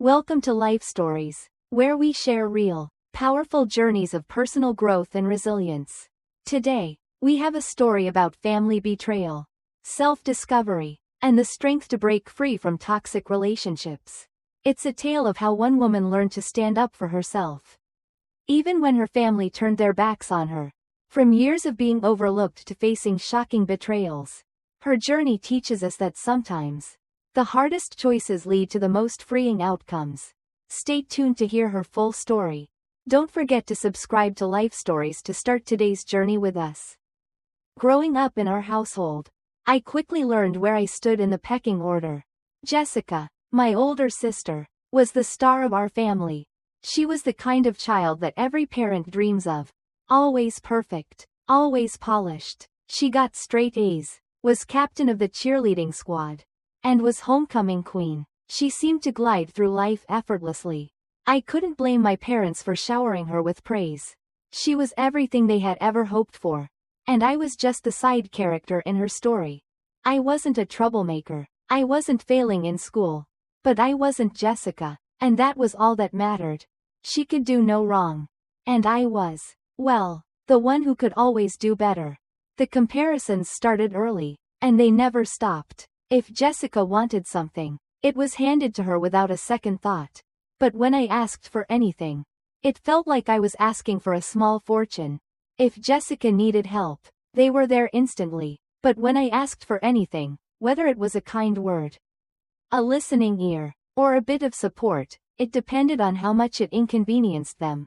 Welcome to Life Stories, where we share real, powerful journeys of personal growth and resilience. Today, we have a story about family betrayal, self-discovery, and the strength to break free from toxic relationships. It's a tale of how one woman learned to stand up for herself, even when her family turned their backs on her. From years of being overlooked to facing shocking betrayals, her journey teaches us that sometimes, the hardest choices lead to the most freeing outcomes. Stay tuned to hear her full story. Don't forget to subscribe to Life Stories to start today's journey with us. Growing up in our household, I quickly learned where I stood in the pecking order. Jessica, my older sister, was the star of our family. She was the kind of child that every parent dreams of. Always perfect, always polished. She got straight A's, was captain of the cheerleading squad, and was homecoming queen. She seemed to glide through life effortlessly. I couldn't blame my parents for showering her with praise. She was everything they had ever hoped for, and I was just the side character in her story. I wasn't a troublemaker, I wasn't failing in school, but I wasn't Jessica, and that was all that mattered. She could do no wrong, and I was, well, the one who could always do better. The comparisons started early, and they never stopped. If Jessica wanted something, it was handed to her without a second thought. But when I asked for anything, it felt like I was asking for a small fortune. If Jessica needed help, they were there instantly. But when I asked for anything, whether it was a kind word, a listening ear, or a bit of support, it depended on how much it inconvenienced them.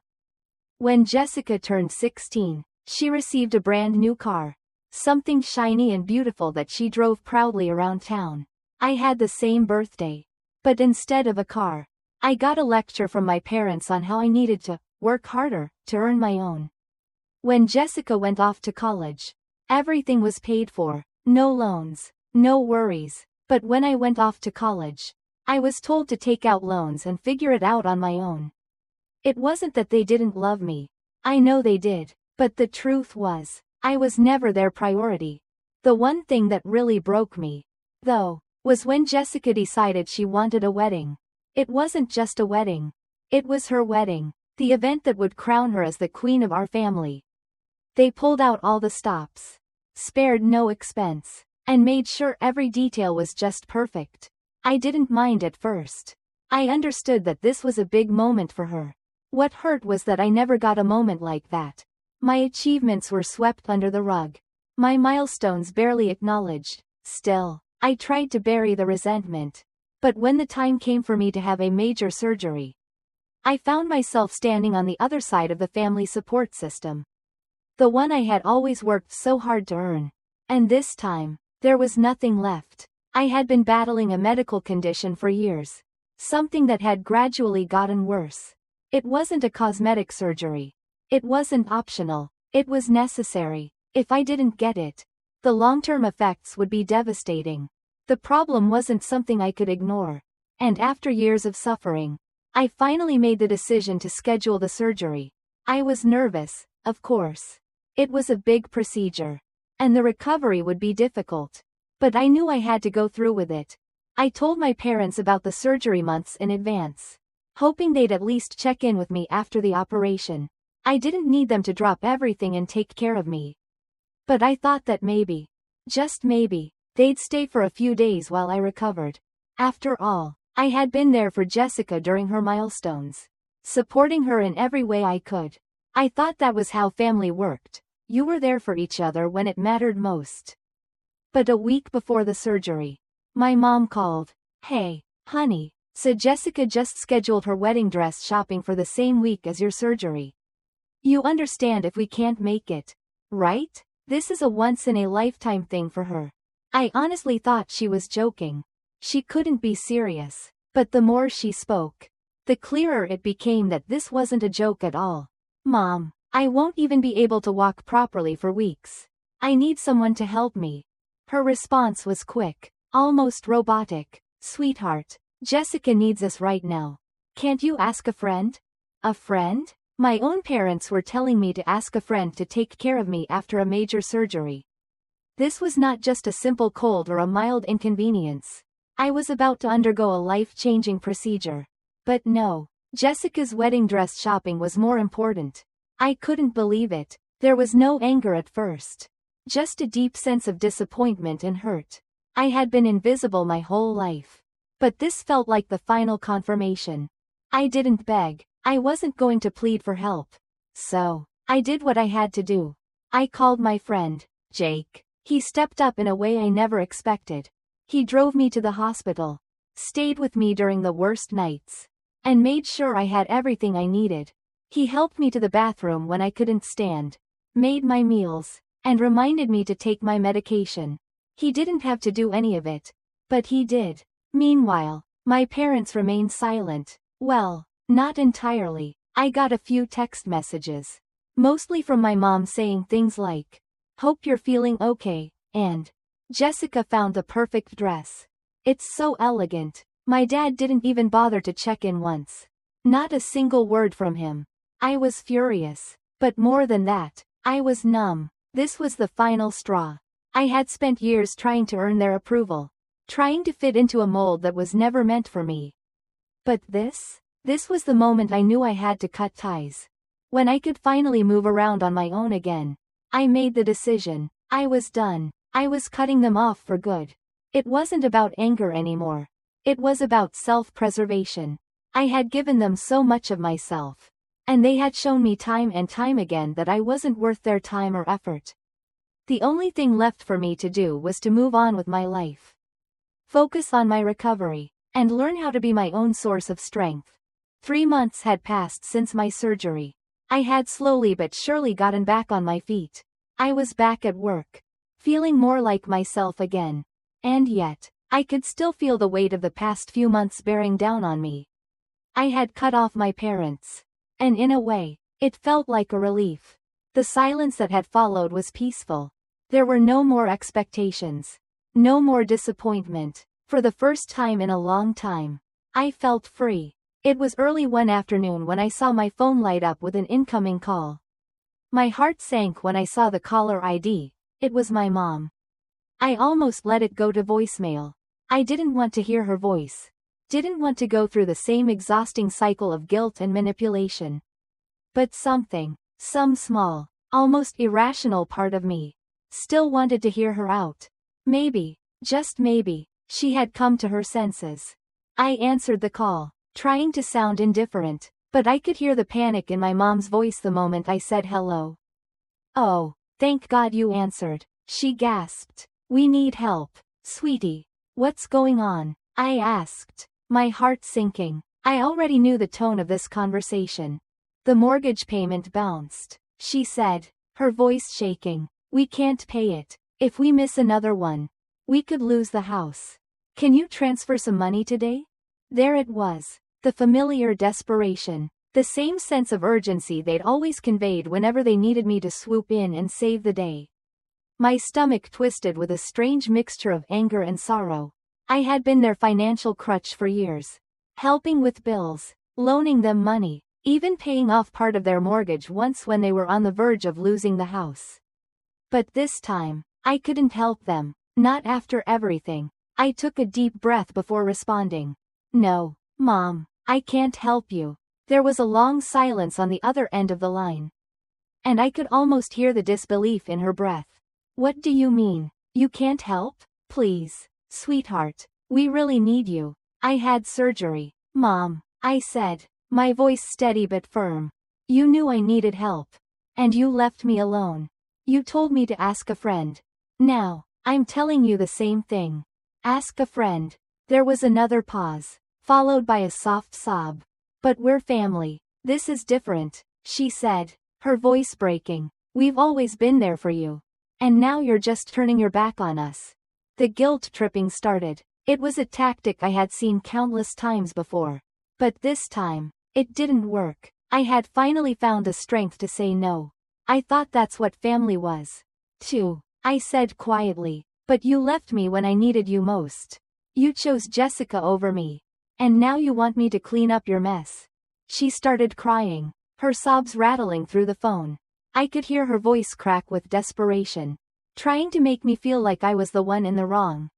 When Jessica turned 16, she received a brand new car. Something shiny and beautiful that she drove proudly around town. I had the same birthday. But instead of a car, I got a lecture from my parents on how I needed to work harder to earn my own. When Jessica went off to college, everything was paid for. No loans, no worries. But when I went off to college, I was told to take out loans and figure it out on my own. It wasn't that they didn't love me. I know they did. But the truth was, I was never their priority. The one thing that really broke me, though, was when Jessica decided she wanted a wedding. It wasn't just a wedding. It was her wedding, the event that would crown her as the queen of our family. They pulled out all the stops, spared no expense, and made sure every detail was just perfect. I didn't mind at first. I understood that this was a big moment for her. What hurt was that I never got a moment like that. My achievements were swept under the rug. My milestones barely acknowledged. Still, I tried to bury the resentment. But when the time came for me to have a major surgery, I found myself standing on the other side of the family support system. The one I had always worked so hard to earn. And this time, there was nothing left. I had been battling a medical condition for years. Something that had gradually gotten worse. It wasn't a cosmetic surgery. It wasn't optional, it was necessary. If I didn't get it, the long-term effects would be devastating. The problem wasn't something I could ignore. And after years of suffering, I finally made the decision to schedule the surgery. I was nervous, of course. It was a big procedure, and the recovery would be difficult. But I knew I had to go through with it. I told my parents about the surgery months in advance, hoping they'd at least check in with me after the operation. I didn't need them to drop everything and take care of me. But I thought that maybe, just maybe, they'd stay for a few days while I recovered. After all, I had been there for Jessica during her milestones, supporting her in every way I could. I thought that was how family worked. You were there for each other when it mattered most. But a week before the surgery, my mom called. "Hey, honey, so Jessica just scheduled her wedding dress shopping for the same week as your surgery. You understand if we can't make it, right? This is a once-in-a-lifetime thing for her." I honestly thought she was joking. She couldn't be serious. But the more she spoke, the clearer it became that this wasn't a joke at all. "Mom, I won't even be able to walk properly for weeks. I need someone to help me." Her response was quick, almost robotic. "Sweetheart, Jessica needs us right now. Can't you ask a friend?" A friend? My own parents were telling me to ask a friend to take care of me after a major surgery. This was not just a simple cold or a mild inconvenience. I was about to undergo a life-changing procedure. But no, Jessica's wedding dress shopping was more important. I couldn't believe it. There was no anger at first. Just a deep sense of disappointment and hurt. I had been invisible my whole life. But this felt like the final confirmation. I didn't beg. I wasn't going to plead for help. So, I did what I had to do. I called my friend, Jake. He stepped up in a way I never expected. He drove me to the hospital, stayed with me during the worst nights, and made sure I had everything I needed. He helped me to the bathroom when I couldn't stand, made my meals, and reminded me to take my medication. He didn't have to do any of it, but he did. Meanwhile, my parents remained silent. Well, not entirely. I got a few text messages, mostly from my mom saying things like, "Hope you're feeling okay," and "Jessica found the perfect dress. It's so elegant." My dad didn't even bother to check in once. Not a single word from him. I was furious. But more than that, I was numb. This was the final straw. I had spent years trying to earn their approval, trying to fit into a mold that was never meant for me. But this was the moment I knew I had to cut ties. When I could finally move around on my own again, I made the decision. I was done. I was cutting them off for good. It wasn't about anger anymore. It was about self-preservation. I had given them so much of myself, and they had shown me time and time again that I wasn't worth their time or effort. The only thing left for me to do was to move on with my life. Focus on my recovery, and learn how to be my own source of strength. 3 months had passed since my surgery. I had slowly but surely gotten back on my feet. I was back at work, feeling more like myself again. And yet, I could still feel the weight of the past few months bearing down on me. I had cut off my parents, and in a way, it felt like a relief. The silence that had followed was peaceful. There were no more expectations, no more disappointment. For the first time in a long time, I felt free. It was early one afternoon when I saw my phone light up with an incoming call. My heart sank when I saw the caller ID. It was my mom. I almost let it go to voicemail. I didn't want to hear her voice. Didn't want to go through the same exhausting cycle of guilt and manipulation. But some small, almost irrational part of me, still wanted to hear her out. Maybe, just maybe, she had come to her senses. I answered the call, trying to sound indifferent, but I could hear the panic in my mom's voice the moment I said hello. "Oh, thank God you answered," she gasped. "We need help, sweetie." "What's going on?" I asked, my heart sinking. I already knew the tone of this conversation. "The mortgage payment bounced," she said, her voice shaking. "We can't pay it. If we miss another one, we could lose the house. Can you transfer some money today?" There it was, the familiar desperation, the same sense of urgency they'd always conveyed whenever they needed me to swoop in and save the day. My stomach twisted with a strange mixture of anger and sorrow. I had been their financial crutch for years, helping with bills, loaning them money, even paying off part of their mortgage once when they were on the verge of losing the house. But this time, I couldn't help them, not after everything. I took a deep breath before responding. "No, Mom, I can't help you." There was a long silence on the other end of the line, and I could almost hear the disbelief in her breath. "What do you mean? You can't help? Please, sweetheart, we really need you. I had surgery." "Mom," I said, my voice steady but firm. "You knew I needed help. And you left me alone. You told me to ask a friend. Now, I'm telling you the same thing. Ask a friend." There was another pause, followed by a soft sob. "But we're family. This is different," she said, her voice breaking. "We've always been there for you. And now you're just turning your back on us." The guilt tripping started. It was a tactic I had seen countless times before. But this time, it didn't work. I had finally found the strength to say no. "I thought that's what family was, too," I said quietly. "But you left me when I needed you most. You chose Jessica over me. And now you want me to clean up your mess." She started crying, her sobs rattling through the phone. I could hear her voice crack with desperation, trying to make me feel like I was the one in the wrong.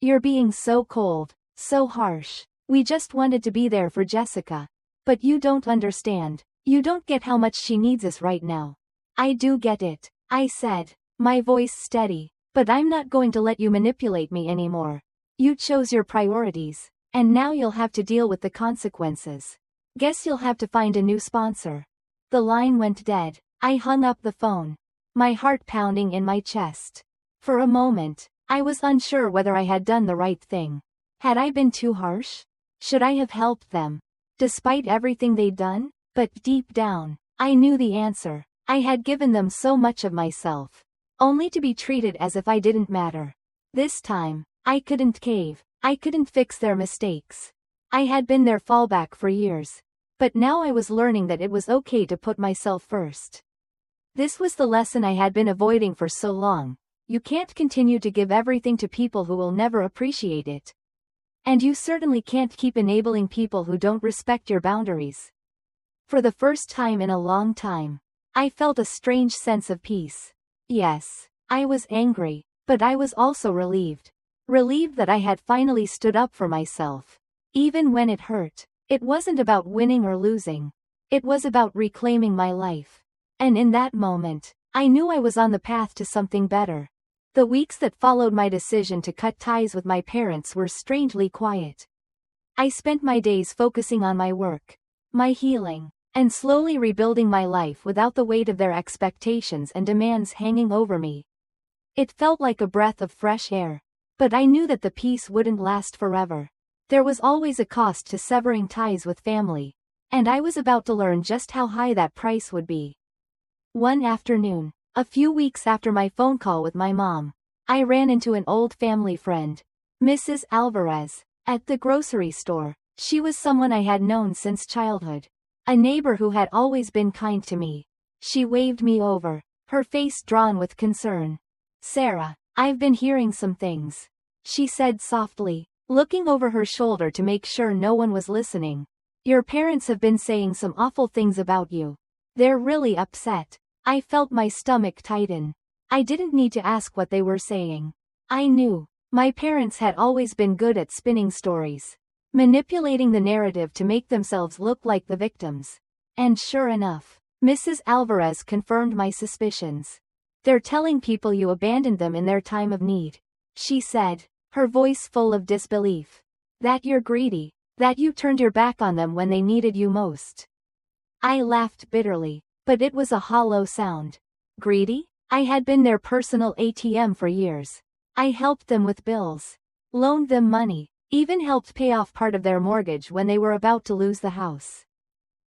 "You're being so cold, so harsh. We just wanted to be there for Jessica. But you don't understand. You don't get how much she needs us right now. I do get it, I said, my voice steady. But I'm not going to let you manipulate me anymore. You chose your priorities, and now you'll have to deal with the consequences. Guess you'll have to find a new sponsor. The line went dead. I hung up the phone, my heart pounding in my chest. For a moment, I was unsure whether I had done the right thing. Had I been too harsh? Should I have helped them, despite everything they'd done? But deep down, I knew the answer. I had given them so much of myself, only to be treated as if I didn't matter. This time, I couldn't cave. I couldn't fix their mistakes. I had been their fallback for years. But now I was learning that it was okay to put myself first. This was the lesson I had been avoiding for so long. You can't continue to give everything to people who will never appreciate it. And you certainly can't keep enabling people who don't respect your boundaries. For the first time in a long time, I felt a strange sense of peace. Yes, I was angry, but I was also relieved. Relieved that I had finally stood up for myself. Even when it hurt, it wasn't about winning or losing. It was about reclaiming my life. And in that moment, I knew I was on the path to something better. The weeks that followed my decision to cut ties with my parents were strangely quiet. I spent my days focusing on my work, my healing, and slowly rebuilding my life without the weight of their expectations and demands hanging over me. It felt like a breath of fresh air. But I knew that the peace wouldn't last forever. There was always a cost to severing ties with family, and I was about to learn just how high that price would be. One afternoon, a few weeks after my phone call with my mom, I ran into an old family friend, Mrs. Alvarez, at the grocery store. She was someone I had known since childhood. A neighbor who had always been kind to me. She waved me over, her face drawn with concern. "Sarah, I've been hearing some things," she said softly, looking over her shoulder to make sure no one was listening. "Your parents have been saying some awful things about you. They're really upset." I felt my stomach tighten. I didn't need to ask what they were saying. I knew. My parents had always been good at spinning stories, manipulating the narrative to make themselves look like the victims. And sure enough, Mrs. Alvarez confirmed my suspicions. "They're telling people you abandoned them in their time of need," she said, her voice full of disbelief. "That you're greedy, that you turned your back on them when they needed you most." I laughed bitterly, but it was a hollow sound. Greedy? I had been their personal ATM for years. I helped them with bills, loaned them money, even helped pay off part of their mortgage when they were about to lose the house.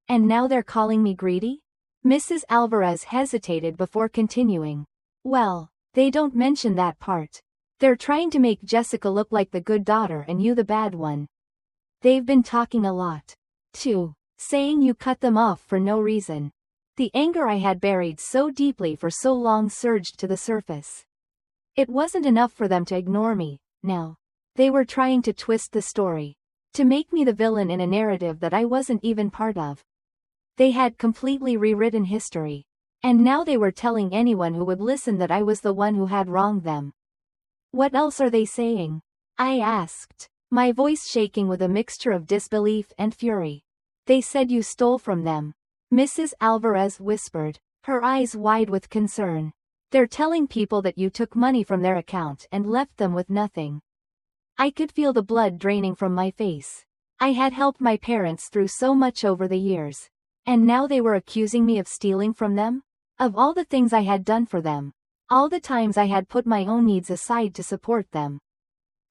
And now they're calling me greedy? Mrs. Alvarez hesitated before continuing. "Well, they don't mention that part. They're trying to make Jessica look like the good daughter and you the bad one. They've been talking a lot, too, saying you cut them off for no reason." The anger I had buried so deeply for so long surged to the surface. It wasn't enough for them to ignore me, now. They were trying to twist the story, to make me the villain in a narrative that I wasn't even part of. They had completely rewritten history. And now they were telling anyone who would listen that I was the one who had wronged them. "What else are they saying?" I asked, my voice shaking with a mixture of disbelief and fury. "They said you stole from them," Mrs. Alvarez whispered, her eyes wide with concern. "They're telling people that you took money from their account and left them with nothing." I could feel the blood draining from my face. I had helped my parents through so much over the years. And now they were accusing me of stealing from them? Of all the things I had done for them. All the times I had put my own needs aside to support them.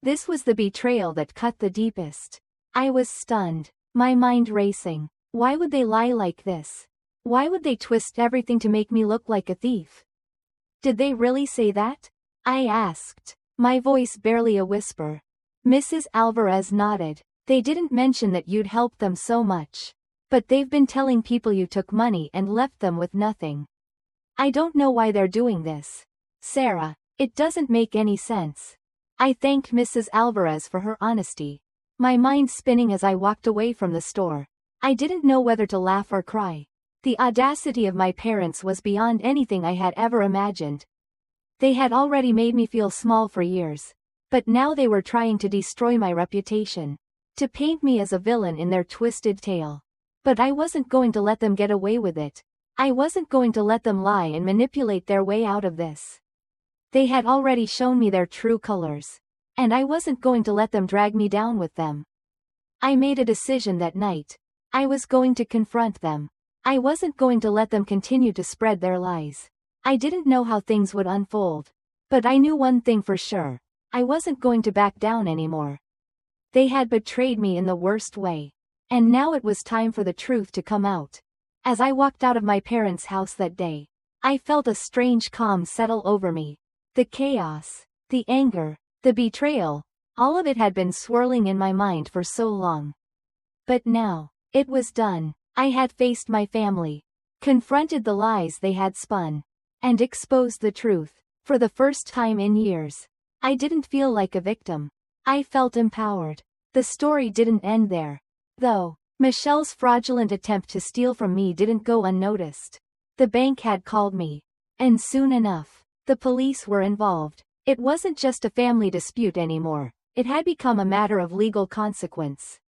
This was the betrayal that cut the deepest. I was stunned, my mind racing. Why would they lie like this? Why would they twist everything to make me look like a thief? Did they really say that? I asked, my voice barely a whisper. Mrs. Alvarez nodded. "They didn't mention that you'd helped them so much. But they've been telling people you took money and left them with nothing. I don't know why they're doing this. Sarah, it doesn't make any sense." I thanked Mrs. Alvarez for her honesty, my mind spinning as I walked away from the store. I didn't know whether to laugh or cry. The audacity of my parents was beyond anything I had ever imagined. They had already made me feel small for years. But now they were trying to destroy my reputation. to paint me as a villain in their twisted tale. But I wasn't going to let them get away with it. I wasn't going to let them lie and manipulate their way out of this. They had already shown me their true colors. And I wasn't going to let them drag me down with them. I made a decision that night. I was going to confront them. I wasn't going to let them continue to spread their lies. I didn't know how things would unfold. But I knew one thing for sure. I wasn't going to back down anymore. They had betrayed me in the worst way. And now it was time for the truth to come out. As I walked out of my parents' house that day, I felt a strange calm settle over me. The chaos, the anger, the betrayal, all of it had been swirling in my mind for so long. But now, it was done. I had faced my family, confronted the lies they had spun, and exposed the truth. For the first time in years, I didn't feel like a victim. I felt empowered. The story didn't end there, though. Michelle's fraudulent attempt to steal from me didn't go unnoticed. The bank had called me. And soon enough, the police were involved. It wasn't just a family dispute anymore. It had become a matter of legal consequence.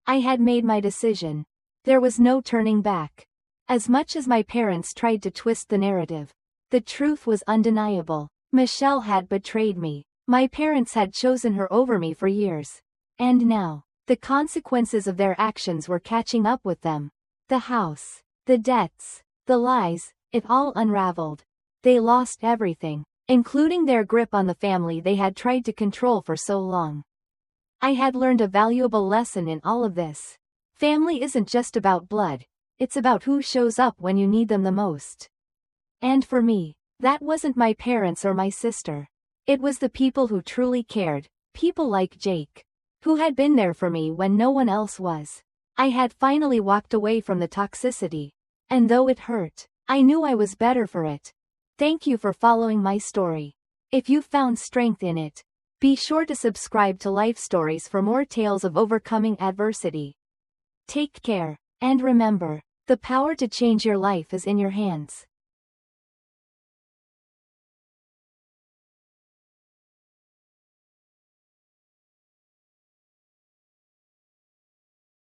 I had made my decision. There was no turning back. As much as my parents tried to twist the narrative, the truth was undeniable. Michelle had betrayed me. My parents had chosen her over me for years. And now, the consequences of their actions were catching up with them. The house, the debts, the lies, it all unraveled. They lost everything, including their grip on the family they had tried to control for so long. I had learned a valuable lesson in all of this. Family isn't just about blood. It's about who shows up when you need them the most. And for me, that wasn't my parents or my sister. It was the people who truly cared, people like Jake, who had been there for me when no one else was. I had finally walked away from the toxicity. And though it hurt, I knew I was better for it. Thank you for following my story. If you found strength in it, be sure to subscribe to Life Stories for more tales of overcoming adversity. Take care, and remember, the power to change your life is in your hands.